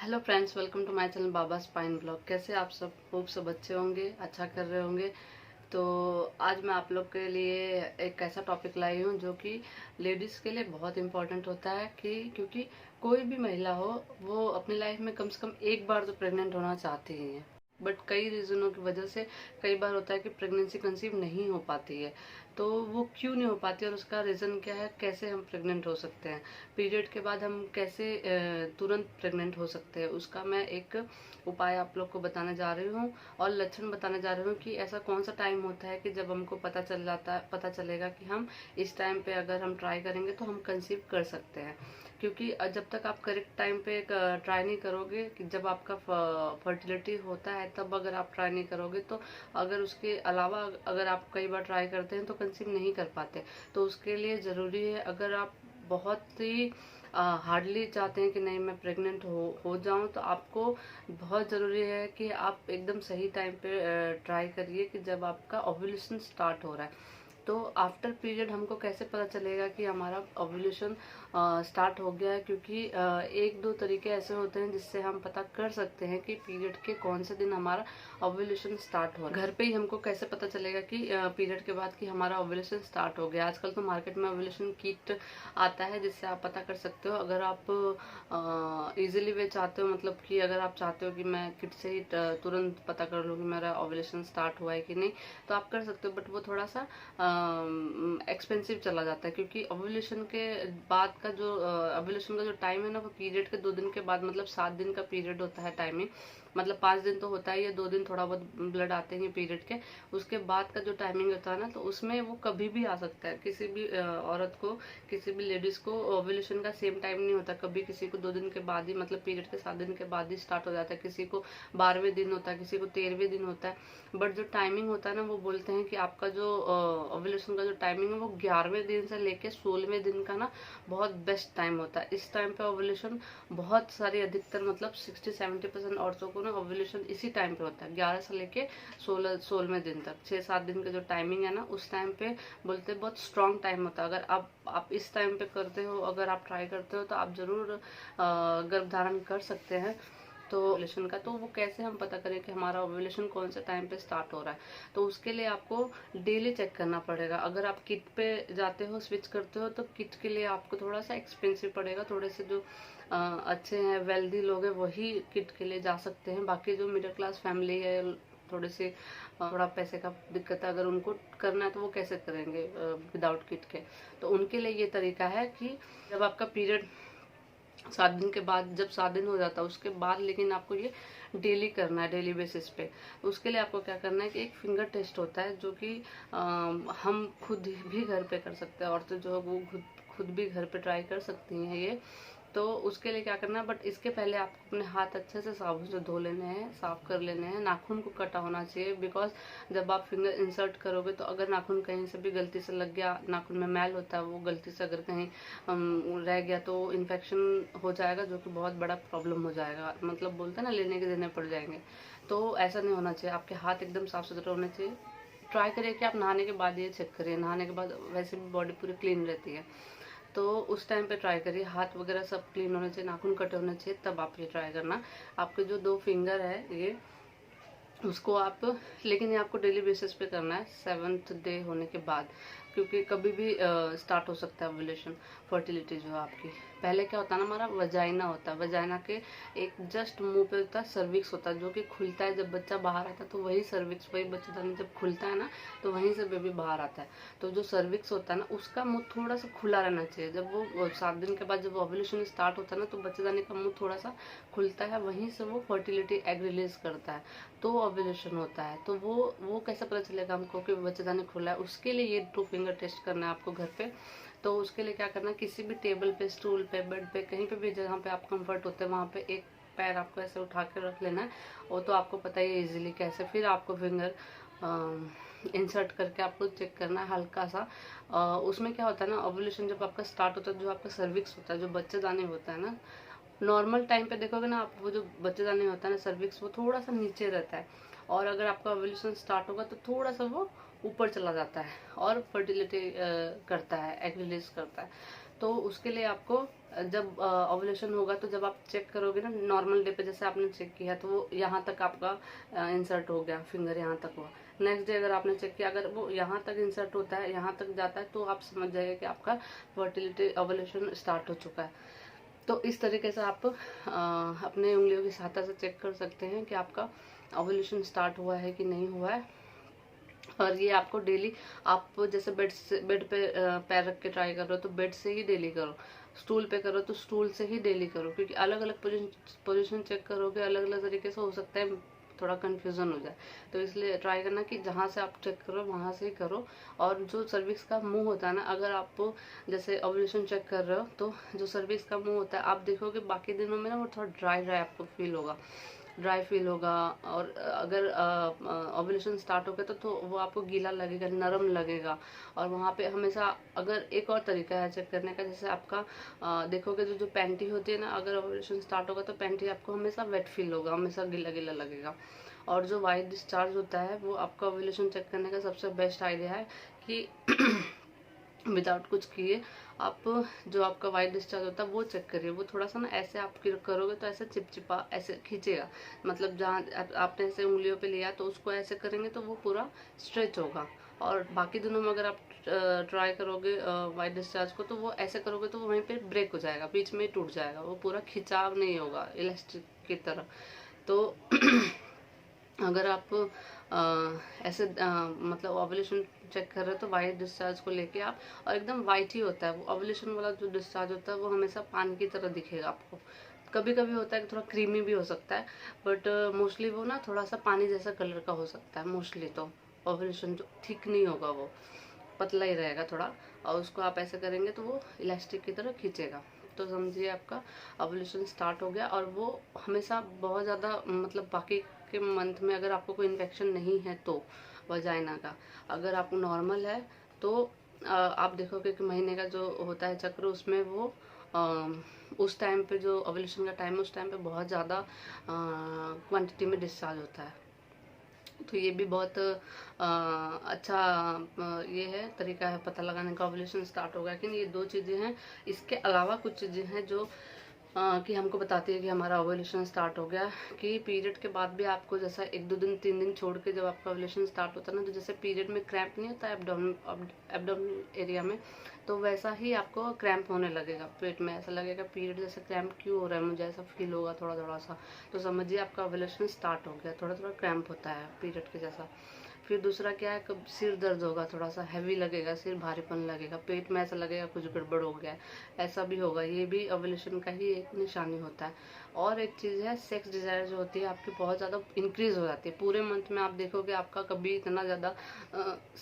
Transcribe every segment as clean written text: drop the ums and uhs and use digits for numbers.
Hello friends, welcome to my channel Baba spine blog. कैसे आप सब? खूब सब अच्छे होंगे, अच्छा कर रहे होंगे। तो आज मैं आप लोग के लिए एक ऐसा टॉपिक लाई हूँ जो कि लेडीज़ के लिए बहुत इम्पोर्टेंट होता है कि क्योंकि कोई भी महिला हो वो अपनी लाइफ में कम से कम एक बार तो प्रेग्नेंट होना चाहती ही है। बट कई रीज़नों की वजह से कई बार होता है कि प्रेगनेंसी कंसीव नहीं हो पाती है। तो वो क्यों नहीं हो पाती और उसका रीज़न क्या है, कैसे हम प्रेग्नेंट हो सकते हैं, पीरियड के बाद हम कैसे तुरंत प्रेग्नेंट हो सकते हैं, उसका मैं एक उपाय आप लोग को बताने जा रही हूँ। और लक्षण बताने जा रही हूँ कि ऐसा कौन सा टाइम होता है कि जब हमको पता चलेगा कि हम इस टाइम पे अगर हम ट्राई करेंगे तो हम कंसीव कर सकते हैं। क्योंकि जब तक आप करेक्ट टाइम पे ट्राई नहीं करोगे, कि जब आपका फर्टिलिटी होता है तब अगर आप ट्राई नहीं करोगे तो अगर उसके अलावा अगर आप कई बार ट्राई करते हैं तो कंसीव नहीं कर पाते। तो उसके लिए ज़रूरी है, अगर आप बहुत ही हार्डली चाहते हैं कि नहीं मैं प्रेग्नेंट हो जाऊं, तो आपको बहुत ज़रूरी है कि आप एकदम सही टाइम पे ट्राई करिए कि जब आपका ओव्यूलेशन स्टार्ट हो रहा है। तो आफ्टर पीरियड हमको कैसे पता चलेगा कि हमारा ओव्यूलेशन स्टार्ट हो गया है? क्योंकि एक दो तरीके ऐसे होते हैं जिससे हम पता कर सकते हैं कि पीरियड के कौन से दिन हमारा ओव्यूलेशन स्टार्ट हो रहा है। घर पे ही हमको कैसे पता चलेगा कि पीरियड के बाद कि हमारा ओव्यूलेशन स्टार्ट हो गया? आजकल तो मार्केट में ओव्यूलेशन किट आता है जिससे आप पता कर सकते हो। अगर आप इजीली वे चाहते हो, मतलब कि अगर आप चाहते हो कि मैं किट से ही तुरंत पता कर लूँ कि मेरा ओव्यूलेशन स्टार्ट हुआ है कि नहीं, तो आप कर सकते हो। बट वो थोड़ा सा एक्सपेंसिव चला जाता है, क्योंकि ओव्यूलेशन के बाद का जो ओव्यूलेशन का जो टाइम है ना, वो पीरियड के 2 दिन के बाद, मतलब 7 दिन का पीरियड होता है टाइमिंग। मतलब 5 दिन तो होता है, ये 2 दिन थोड़ा बहुत ब्लड आते हैं पीरियड के। उसके बाद का जो टाइमिंग होता है ना, तो उसमें वो कभी भी आ सकता है। किसी भी औरत को, किसी भी लेडीज को ओव्यूलेशन का सेम टाइम नहीं होता। कभी किसी को 2 दिन के बाद ही, मतलब पीरियड के 7 दिन के बाद ही स्टार्ट हो जाता है, किसी को 12वें दिन होता है, किसी को 13वें दिन होता है। बट जो टाइमिंग होता है ना, वो बोलते हैं कि आपका जो ओव्यूलेशन का जो टाइमिंग है वो 11वें दिन से लेके 16वें दिन का ना बहुत बेस्ट टाइम होता है। इस टाइम पे ओव्यूलेशन बहुत सारी, अधिकतर मतलब 60-70% औरतों को ना ओव्यूलेशन इसी टाइम पे होता है, 11 से लेके 16वें दिन तक। 6-7 दिन का जो टाइमिंग है ना, उस टाइम पे बोलते हैं बहुत स्ट्रांग टाइम होता है। अगर आप इस टाइम पे करते हो, अगर आप ट्राई करते हो, तो आप जरूर गर्भधारण कर सकते हैं। तो ओव्यूलेशन का, तो वो कैसे हम पता करें कि हमारा ओव्यूलेशन कौन से टाइम पे स्टार्ट हो रहा है? तो उसके लिए आपको डेली चेक करना पड़ेगा। अगर आप किट पे जाते हो, स्विच करते हो, तो किट के लिए आपको थोड़ा सा एक्सपेंसिव पड़ेगा। थोड़े से जो अच्छे हैं, वेल्दी लोग हैं, वही किट के लिए जा सकते हैं। बाकी जो मिडिल क्लास फैमिली है, थोड़े से थोड़ा पैसे का दिक्कत है, अगर उनको करना है तो वो कैसे करेंगे विदाउट किट के? तो उनके लिए ये तरीका है कि जब आपका पीरियड 7 दिन के बाद, जब 7 दिन हो जाता है उसके बाद, लेकिन आपको ये डेली करना है, डेली बेसिस पे। उसके लिए आपको क्या करना है कि एक फिंगर टेस्ट होता है जो कि हम खुद भी घर पे कर सकते हैं। औरतें जो है वो खुद खुद भी घर पे ट्राई कर सकती हैं ये। तो उसके लिए क्या करना है, बट इसके पहले आपको अपने हाथ अच्छे से साबुन से धो लेने हैं, साफ कर लेने हैं। नाखून को कटा होना चाहिए, बिकॉज जब आप फिंगर इंसर्ट करोगे तो अगर नाखून कहीं से भी गलती से लग गया, नाखून में मैल होता है, वो गलती से अगर कहीं रह गया तो इन्फेक्शन हो जाएगा, जो कि बहुत बड़ा प्रॉब्लम हो जाएगा। मतलब बोलते हैं ना, लेने के देने पड़ जाएंगे। तो ऐसा नहीं होना चाहिए, आपके हाथ एकदम साफ सुथरे होने चाहिए। ट्राई करिए कि आप नहाने के बाद ये चेक करिए। नहाने के बाद वैसे भी बॉडी पूरी क्लीन रहती है, तो उस टाइम पे ट्राई करिए। हाथ वगैरह सब क्लीन होने चाहिए, नाखून कटे होने चाहिए, तब आप ये ट्राई करना। आपके जो 2 फिंगर है ये, उसको आप, लेकिन ये आपको डेली बेसिस पे करना है 7th डे होने के बाद, क्योंकि कभी भी स्टार्ट हो सकता है ओव्यूलेशन। फर्टिलिटी जो है आपकी, पहले क्या होता है ना, हमारा वजाइना होता है, वजाइना के एक जस्ट मुंह पे होता है सर्विक्स होता है, जो कि खुलता है जब बच्चा बाहर आता है। तो वही सर्विक्स, वही बच्चेदानी जब खुलता है ना, तो वहीं से बेबी बाहर आता है। तो जो सर्विक्स होता है ना, उसका मुंह थोड़ा सा खुला रहना चाहिए। जब वो 7 दिन के बाद जब ओव्यूलेशन स्टार्ट होता है ना, तो बच्चेदानी का मुंह थोड़ा सा खुलता है, वहीं से वो फर्टिलिटी एग रिलीज करता है, तो ओव्यूलेशन होता है। तो वो कैसे पता चलेगा हमको कि बच्चेदानी खुला है? उसके लिए ये 2 फिंगर टेस्ट करना है आपको घर पे। तो उसके लिए क्या करना है, किसी भी टेबल पे, स्टूल पे, बेड पे, कहीं पे भी जहाँ पे आप कंफर्ट होते हैं, वहाँ पे एक पैर आपको ऐसे उठा के रख लेना है। वो तो आपको पता ही है इजीली कैसे। फिर आपको फिंगर इंसर्ट करके आपको चेक करना है हल्का सा। उसमें क्या होता है ना, ओव्यूलेशन जब आपका स्टार्ट होता है, जो आपका सर्विक्स होता है, जो बच्चेदानी होता है ना, नॉर्मल टाइम पे देखोगे ना आप, वो जो बच्चेदानी होता है ना, सर्विक्स, वो थोड़ा सा नीचे रहता है। और अगर आपका ओव्यूलेशन स्टार्ट होगा तो थोड़ा सा वो ऊपर चला जाता है और फर्टिलिटी करता है, एग रिलीज करता है। तो उसके लिए आपको जब ओवुलेशन होगा तो जब आप चेक करोगे ना नॉर्मल डे पे, जैसे आपने चेक किया तो वो यहाँ तक आपका इंसर्ट हो गया, फिंगर यहाँ तक हुआ। नेक्स्ट डे अगर आपने चेक किया, अगर वो यहाँ तक इंसर्ट होता है, यहाँ तक जाता है, तो आप समझ जाइए कि आपका फर्टिलिटी ओवुलेशन स्टार्ट हो चुका है। तो इस तरीके से आप अपने उंगलियों की सहायता से चेक कर सकते हैं कि आपका ओवुलेशन स्टार्ट हुआ है कि नहीं हुआ है। और ये आपको डेली, आप जैसे बेड पे पैर रख के ट्राई कर रहे हो तो बेड से ही डेली करो, स्टूल पे करो तो स्टूल से ही डेली करो, क्योंकि अलग अलग पोजीशन चेक करोगे अलग अलग तरीके से, हो सकता है थोड़ा कंफ्यूजन हो जाए। तो इसलिए ट्राई करना कि जहाँ से आप चेक करो वहाँ से ही करो। और जो सर्विक्स का मुंह होता है ना, अगर आप जैसे ओवुलेशन चेक कर रहे हो तो जो सर्विक्स का मुंह होता है, आप देखोगे बाकी दिनों में ना वो थोड़ा ड्राई ड्राई आपको फील होगा, ड्राई फील होगा। और अगर ओवुलेशन स्टार्ट हो गया तो वो आपको गीला लगेगा, नरम लगेगा। और वहाँ पे हमेशा, अगर एक और तरीका है चेक करने का, जैसे आपका देखोगे जो जो पैंटी होती है ना, अगर ओवुलेशन स्टार्ट होगा तो पैंटी आपको हमेशा वेट फील होगा, हमेशा गीला गीला लगेगा। और जो वाइट डिस्चार्ज होता है वो आपका ओवुलेशन चेक करने का सबसे बेस्ट आइडिया है कि विदाउट कुछ किए आप जो आपका वाइट डिस्चार्ज होता है वो चेक करिए। वो थोड़ा सा ना ऐसे आप करोगे तो ऐसे चिपचिपा ऐसे खींचेगा, मतलब जहाँ आपने ऐसे उंगलियों पे लिया तो उसको ऐसे करेंगे तो वो पूरा स्ट्रेच होगा। और बाकी दिनों में अगर आप ट्राई करोगे वाइट डिस्चार्ज को तो वो ऐसे करोगे तो वो वहीं पे ब्रेक हो जाएगा, बीच में ही टूट जाएगा, वो पूरा खिंचाव नहीं होगा इलास्टिक की तरह। तो अगर आप ऐसे मतलब ओवुलेशन चेक कर रहे हो तो वाइट डिस्चार्ज को लेके आप, और एकदम वाइट ही होता है वो ओवुलेशन वाला जो डिस्चार्ज होता है, वो हमेशा पानी की तरह दिखेगा आपको। कभी कभी होता है कि थोड़ा क्रीमी भी हो सकता है, बट मोस्टली वो ना थोड़ा सा पानी जैसा कलर का हो सकता है मोस्टली। तो ओवुलेशन जो थिक नहीं होगा, वो पतला ही रहेगा थोड़ा, और उसको आप ऐसे करेंगे तो वो इलास्टिक की तरह खींचेगा। तो समझिए आपका ओवुलेशन स्टार्ट हो गया। और वो हमेशा बहुत ज़्यादा, मतलब बाकी के मंथ में अगर आपको कोई इन्फेक्शन नहीं है तो वजाइना का, अगर आपको नॉर्मल है तो आप देखोगे कि महीने का जो होता है चक्र, उसमें वो उस टाइम पे जो ओवुलेशन का टाइम है उस टाइम पे बहुत ज़्यादा क्वांटिटी में डिस्चार्ज होता है। तो ये भी बहुत अच्छा ये है तरीका है पता लगाने का ओवुलेशन स्टार्ट होगा कि नहीं। ये दो चीज़ें हैं। इसके अलावा कुछ चीज़ें हैं जो कि हमको बताती है कि हमारा ओवुलेशन स्टार्ट हो गया। कि पीरियड के बाद भी आपको जैसा 1-2 दिन 3 दिन छोड़ के जब आपका ओवुलेशन स्टार्ट होता है ना, तो जैसे पीरियड में क्रैम्प नहीं होता है एब्डोमिनल एरिया में, तो वैसा ही आपको क्रैम्प होने लगेगा पेट में। ऐसा लगेगा पीरियड जैसे क्रैम्प क्यों हो रहा है मुझे, ऐसा फील होगा थोड़ा थोड़ा सा। तो समझिए आपका ओवुलेशन स्टार्ट हो गया, थोड़ा थोड़ा क्रैम्प होता है पीरियड के जैसा। फिर दूसरा क्या है, कब सिर दर्द होगा, थोड़ा सा हैवी लगेगा, सिर भारीपन लगेगा, पेट में ऐसा लगेगा कुछ गड़बड़ हो गया है, ऐसा भी होगा। ये भी ओवुलेशन का ही एक निशानी होता है। और एक चीज़ है, सेक्स डिजायर जो होती है आपकी बहुत ज़्यादा इंक्रीज हो जाती है पूरे मंथ में। आप देखोगे आपका कभी इतना ज़्यादा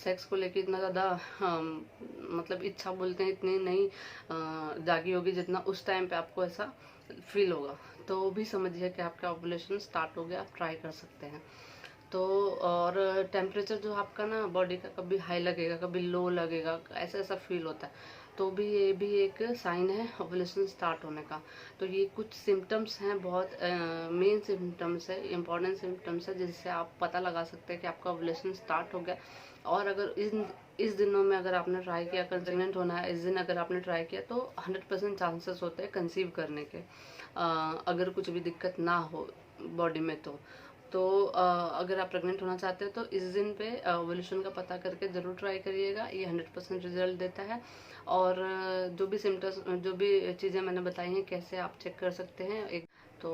सेक्स को लेके इतना ज़्यादा मतलब इच्छा बोलते हैं इतनी नहीं जागी होगी जितना उस टाइम पे आपको ऐसा फील होगा। तो वो भी समझिए कि आपका ओवुलेशन स्टार्ट हो गया, आप ट्राई कर सकते हैं। तो और टेम्परेचर जो आपका ना बॉडी का कभी हाई लगेगा कभी लो लगेगा, ऐसा ऐसा फील होता है, तो भी ये भी एक साइन है ओवुलेशन स्टार्ट होने का। तो ये कुछ सिम्टम्स हैं, बहुत मेन सिम्टम्स है, इम्पॉर्टेंट सिम्टम्स है, जिससे आप पता लगा सकते हैं कि आपका ओवुलेशन स्टार्ट हो गया। और अगर इस दिनों में अगर आपने ट्राई किया प्रेग्नेंट होना है, इस दिन अगर आपने ट्राई किया तो 100% चांसेस होते हैं कंसीव करने के, अगर कुछ भी दिक्कत ना हो बॉडी में। तो अगर आप प्रेग्नेंट होना चाहते हो तो इस दिन पे ओवुलेशन का पता करके ज़रूर ट्राई करिएगा, ये 100% रिजल्ट देता है। और जो भी सिम्टम्स, जो भी चीज़ें मैंने बताई हैं कैसे आप चेक कर सकते हैं एक। तो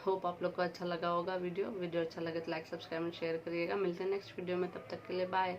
होप आप लोग को अच्छा लगा होगा वीडियो अच्छा लगे तो लाइक सब्सक्राइब शेयर करिएगा। मिलते हैं नेक्स्ट वीडियो में, तब तक के लिए बाय।